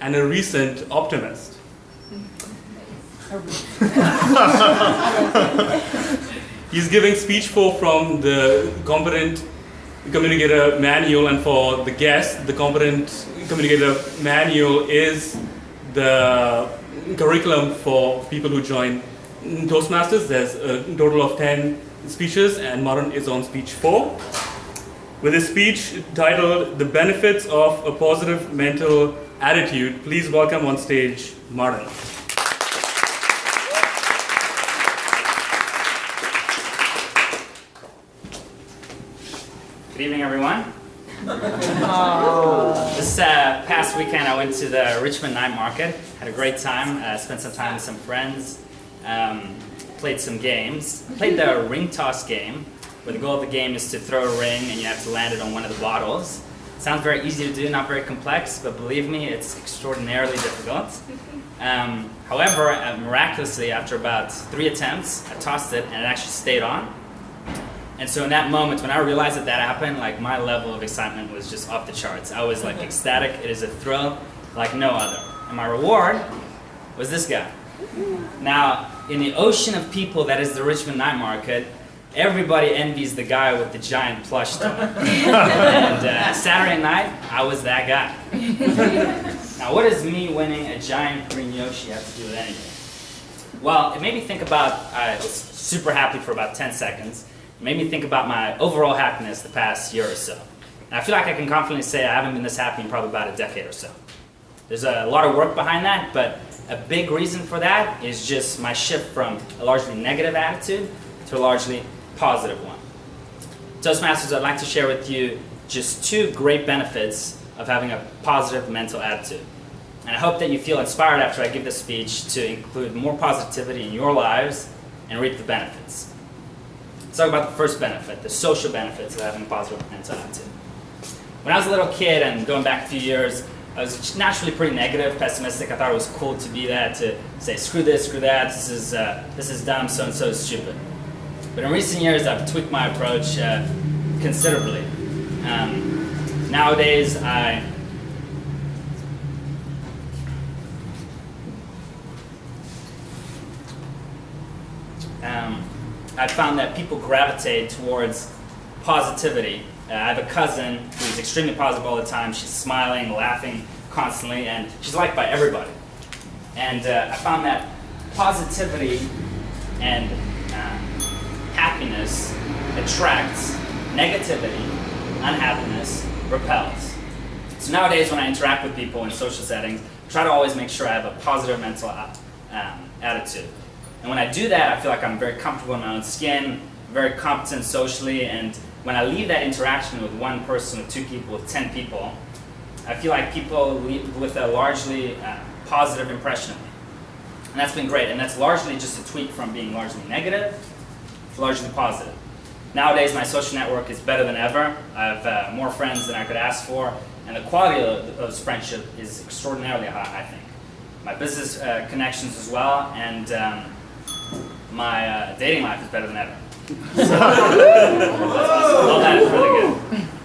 and a recent optimist. He's giving speech 4 from the Competent Communicator Manual, and for the guest, the Competent Communicator Manual is the curriculum for people who join Toastmasters. There's a total of 10 speeches, and Maran is on speech 4. With his speech titled "The Benefits of a Positive Mental Attitude," please welcome on stage Maran. Good evening, everyone. This past weekend I went to the Richmond Night Market, had a great time, spent some time with some friends, played some games. Played the ring toss game, where the goal of the game is to throw a ring and you have to land it on one of the bottles. Sounds very easy to do, not very complex, but believe me, it's extraordinarily difficult. However, miraculously, after about 3 attempts, I tossed it and it actually stayed on. And so in that moment, when I realized that happened, like, my level of excitement was just off the charts. I was like ecstatic. It is a thrill like no other. And my reward was this guy. Now, in the ocean of people that is the Richmond Night Market, everybody envies the guy with the giant plush toy. And Saturday night, I was that guy. Now, what does me winning a giant green Yoshi have to do with anything? Well, it made me think about, I was super happy for about 10 seconds. It made me think about my overall happiness the past year or so. And I feel like I can confidently say I haven't been this happy in probably about a decade or so. There's a lot of work behind that, but a big reason for that is just my shift from a largely negative attitude to a largely positive one. Toastmasters, I'd like to share with you just 2 great benefits of having a positive mental attitude. And I hope that you feel inspired after I give this speech to include more positivity in your lives and reap the benefits. Let's talk about the first benefit, the social benefits of having a positive mental attitude. When I was a little kid, and going back a few years, I was naturally pretty negative, pessimistic. I thought it was cool to be that, to say, screw this, screw that, this is dumb, so-and-so is stupid. But in recent years, I've tweaked my approach considerably. Nowadays, I found that people gravitate towards positivity. I have a cousin who's extremely positive all the time. She's smiling, laughing constantly, and she's liked by everybody. And I found that positivity and happiness attracts, negativity, unhappiness repels. So nowadays, when I interact with people in social settings, I try to always make sure I have a positive mental attitude. And when I do that, I feel like I'm very comfortable in my own skin, very competent socially, and when I leave that interaction with 1 person, with 2 people, with 10 people, I feel like people leave with a largely positive impression of me. And that's been great, and that's largely just a tweak from being largely negative to largely positive. Nowadays, my social network is better than ever. I have more friends than I could ask for, and the quality of those friendships is extraordinarily high, I think. My business connections as well, and my dating life is better than ever. So, all that is really good.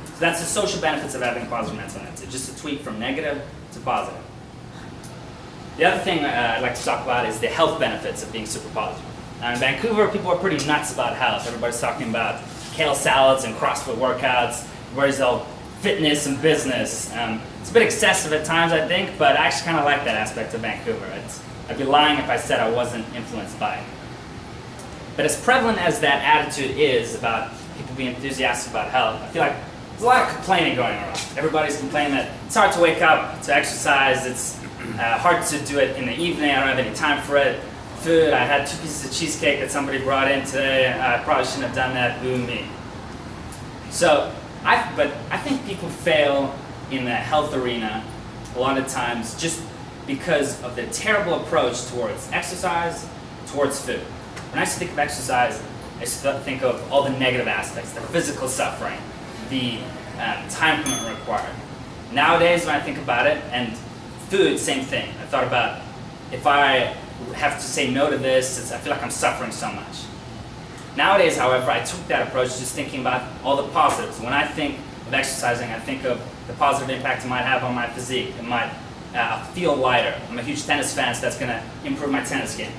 So that's the social benefits of having a positive mental attitude, just a tweak from negative to positive. The other thing I'd like to talk about is the health benefits of being super positive. Now in Vancouver, people are pretty nuts about health. Everybody's talking about kale salads and CrossFit workouts, whereas all fitness and business. It's a bit excessive at times, I think, but I actually kind of like that aspect of Vancouver. I'd be lying if I said I wasn't influenced by it. But as prevalent as that attitude is about people being enthusiastic about health, I feel like there's a lot of complaining going around. Everybody's complaining that it's hard to wake up to exercise, it's hard to do it in the evening, I don't have any time for it. Food, I had 2 pieces of cheesecake that somebody brought in today, I probably shouldn't have done that, boo me. So, but I think people fail in the health arena a lot of times just because of the terrible approach towards exercise, towards food. When I used to think of exercise, I used to think of all the negative aspects, the physical suffering, the time commitment required. Nowadays, when I think about it, and food, same thing. I thought about, if I have to say no to this, I feel like I'm suffering so much. Nowadays, however, I took that approach just thinking about all the positives. When I think of exercising, I think of the positive impact it might have on my physique. It might I'll feel lighter. I'm a huge tennis fan, so that's gonna improve my tennis game.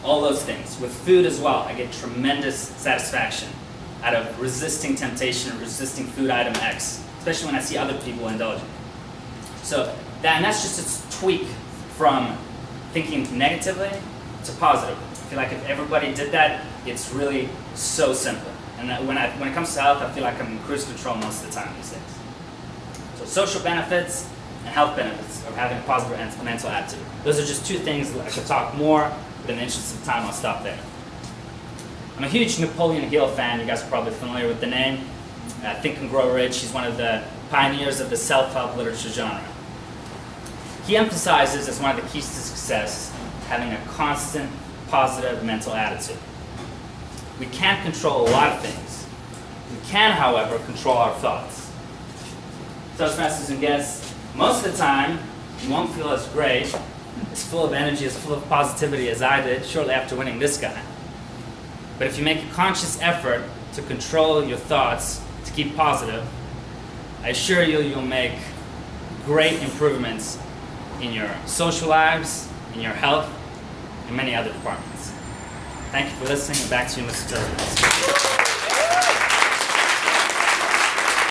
All those things. With food as well, I get tremendous satisfaction out of resisting temptation, resisting food item X, especially when I see other people indulging. So that's just a tweak from thinking negatively to positive. I feel like if everybody did that, it's really so simple. And when it comes to health, I feel like I'm in cruise control most of the time these days. So social benefits and health benefits of having a positive mental attitude. Those are just two things that I could talk more, but in the interest of time, I'll stop there. I'm a huge Napoleon Hill fan. You guys are probably familiar with the name. Think and Grow Rich. He's one of the pioneers of the self-help literature genre. He emphasizes as one of the keys to success having a constant positive mental attitude. We can't control a lot of things. We can, however, control our thoughts. Toastmasters and guests, most of the time, you won't feel as great, as full of energy, as full of positivity as I did shortly after winning this guy. But if you make a conscious effort to control your thoughts, to keep positive, I assure you, you'll make great improvements in your social lives, in your health, and many other departments. Thank you for listening, and back to you, Mr. Toastmaster.